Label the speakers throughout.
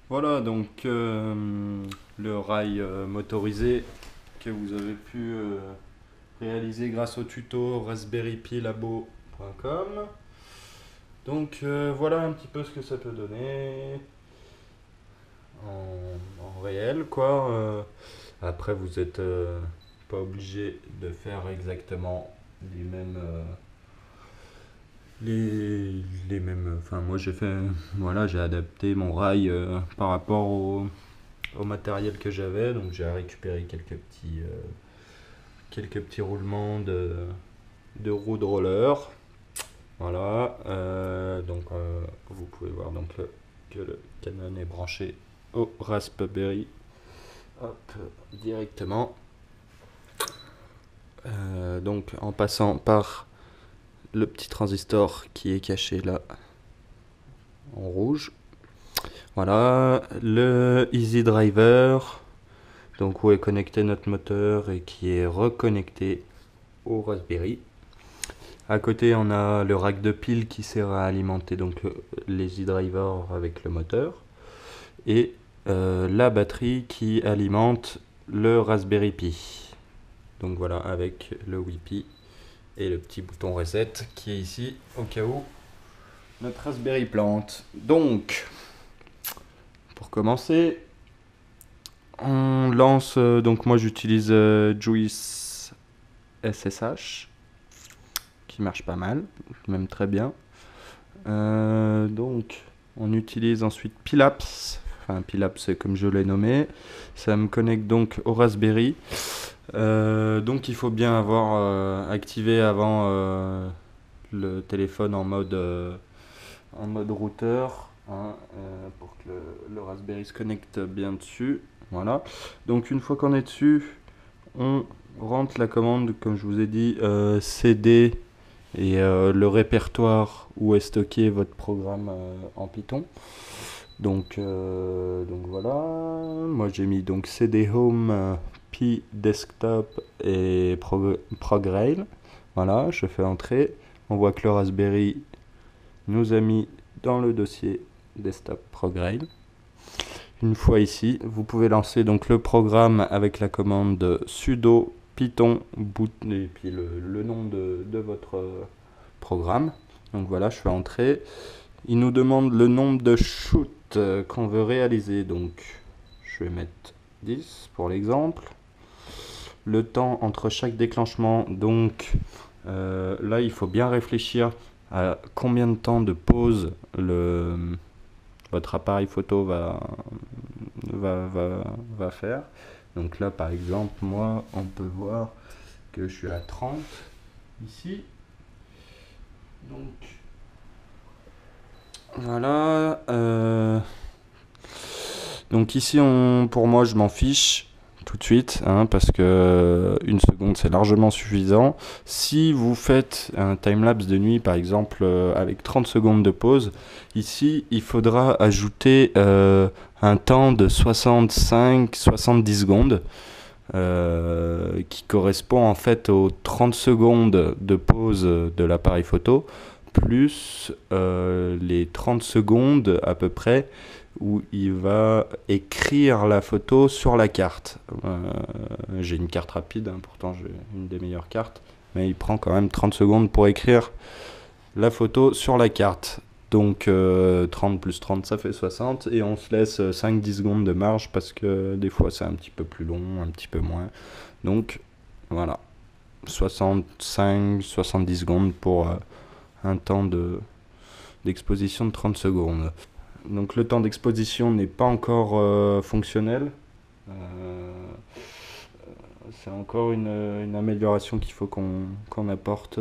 Speaker 1: Voilà donc le rail motorisé que vous avez pu réaliser grâce au tuto raspberrypilabo.com. Donc voilà un petit peu ce que ça peut donner en réel quoi. Après vous êtes pas obligé de faire exactement les mêmes les mêmes. Enfin moi j'ai fait voilà j'ai adapté mon rail par rapport au matériel que j'avais, donc j'ai récupéré quelques petits roulements de roues de roller. Voilà, donc vous pouvez voir donc que le Canon est branché au Raspberry. Hop, directement. Donc en passant par le petit transistor qui est caché là en rouge. Voilà, le Easy Driver, donc où est connecté notre moteur et qui est reconnecté au Raspberry. À côté, on a le rack de piles qui sert à alimenter donc les e-drivers avec le moteur et la batterie qui alimente le Raspberry Pi. Donc voilà, avec le Wi-Fi et le petit bouton reset qui est ici au cas où notre Raspberry plante. Donc, pour commencer, on lance. Donc moi j'utilise Juice SSH qui marche pas mal, même très bien. Donc, on utilise ensuite Pilaps. Enfin, Pilaps, comme je l'ai nommé. Ça me connecte donc au Raspberry. Donc, il faut bien avoir activé avant le téléphone en mode routeur hein, pour que le Raspberry se connecte bien dessus. Voilà. Donc, une fois qu'on est dessus, on rentre la commande, comme je vous ai dit, CD et le répertoire où est stocké votre programme en Python. Donc voilà, moi j'ai mis donc CD Home, Pi Desktop et Prograil. Voilà, je fais entrer. On voit que le Raspberry nous a mis dans le dossier Desktop Prograil. Une fois ici, vous pouvez lancer donc le programme avec la commande sudo python boot et puis le nom de votre programme. Donc voilà, je fais entrer. Il nous demande le nombre de shoots qu'on veut réaliser. Donc je vais mettre 10 pour l'exemple. Le temps entre chaque déclenchement. Donc là, il faut bien réfléchir à combien de temps de pause votre appareil photo va faire. Donc là, par exemple, moi, on peut voir que je suis à 30 ici. Donc voilà. Donc ici, pour moi, je m'en fiche tout de suite, hein, parce que une seconde, c'est largement suffisant. Si vous faites un timelapse de nuit, par exemple, avec 30 secondes de pause, ici, il faudra ajouter un temps de 65-70 secondes. Qui correspond en fait aux 30 secondes de pause de l'appareil photo, plus les 30 secondes à peu près où il va écrire la photo sur la carte. J'ai une carte rapide, hein, pourtant j'ai une des meilleures cartes, mais il prend quand même 30 secondes pour écrire la photo sur la carte. Donc 30 plus 30 ça fait 60 et on se laisse 5-10 secondes de marge parce que des fois c'est un petit peu plus long, un petit peu moins. Donc voilà, 65-70 secondes pour un temps d'exposition de 30 secondes. Donc le temps d'exposition n'est pas encore fonctionnel. C'est encore une amélioration qu'il faut qu'on apporte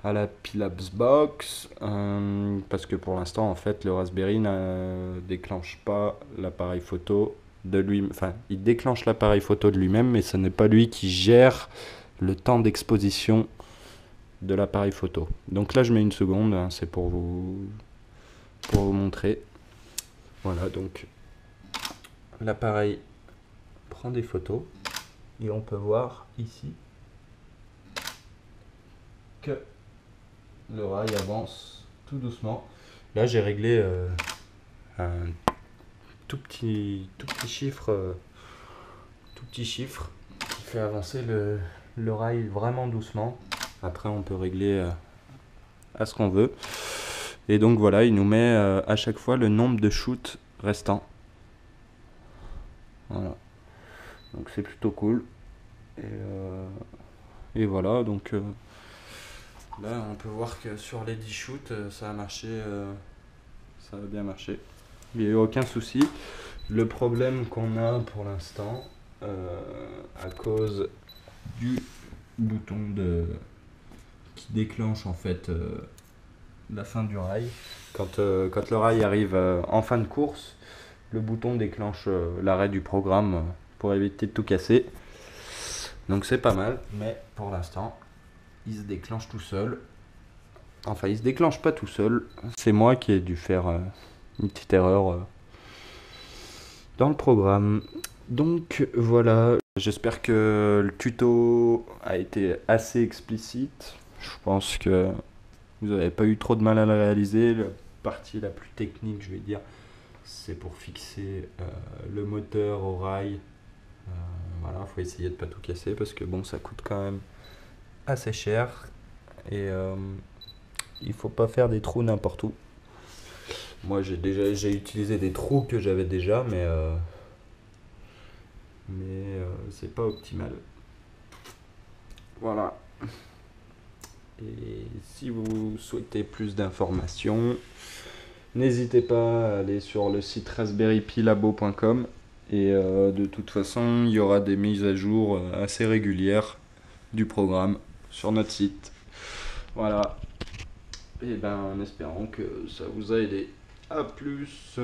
Speaker 1: à la Pilaps Box parce que pour l'instant en fait le Raspberry ne déclenche pas l'appareil photo de lui, enfin il déclenche l'appareil photo de lui-même mais ce n'est pas lui qui gère le temps d'exposition de l'appareil photo. Donc là je mets une seconde, hein, c'est pour vous montrer. Voilà, donc l'appareil prend des photos et on peut voir ici que le rail avance tout doucement. Là j'ai réglé un tout petit chiffre qui fait avancer le rail vraiment doucement. Après, on peut régler à ce qu'on veut. Et donc voilà, il nous met à chaque fois le nombre de shoots restants. Voilà. Donc c'est plutôt cool. Et voilà, donc là on peut voir que sur les 10 shoots, ça a marché, ça a bien marché. Il n'y a eu aucun souci. Le problème qu'on a pour l'instant, à cause du bouton qui déclenche en fait la fin du rail, quand le rail arrive en fin de course, le bouton déclenche l'arrêt du programme pour éviter de tout casser. Donc c'est pas mal, mais pour l'instant, il se déclenche tout seul. Enfin, il se déclenche pas tout seul. C'est moi qui ai dû faire une petite erreur dans le programme. Donc voilà, j'espère que le tuto a été assez explicite. Je pense que vous n'avez pas eu trop de mal à le réaliser. La partie la plus technique, je vais dire, c'est pour fixer le moteur au rail. Voilà, faut essayer de pas tout casser parce que bon, ça coûte quand même assez cher et il faut pas faire des trous n'importe où. Moi, j'ai utilisé des trous que j'avais déjà, mais c'est pas optimal. Voilà. Et si vous souhaitez plus d'informations, n'hésitez pas à aller sur le site raspberrypilabo.com et de toute façon, il y aura des mises à jour assez régulières du programme sur notre site. Voilà. Et ben en espérant que ça vous a aidé. A plus.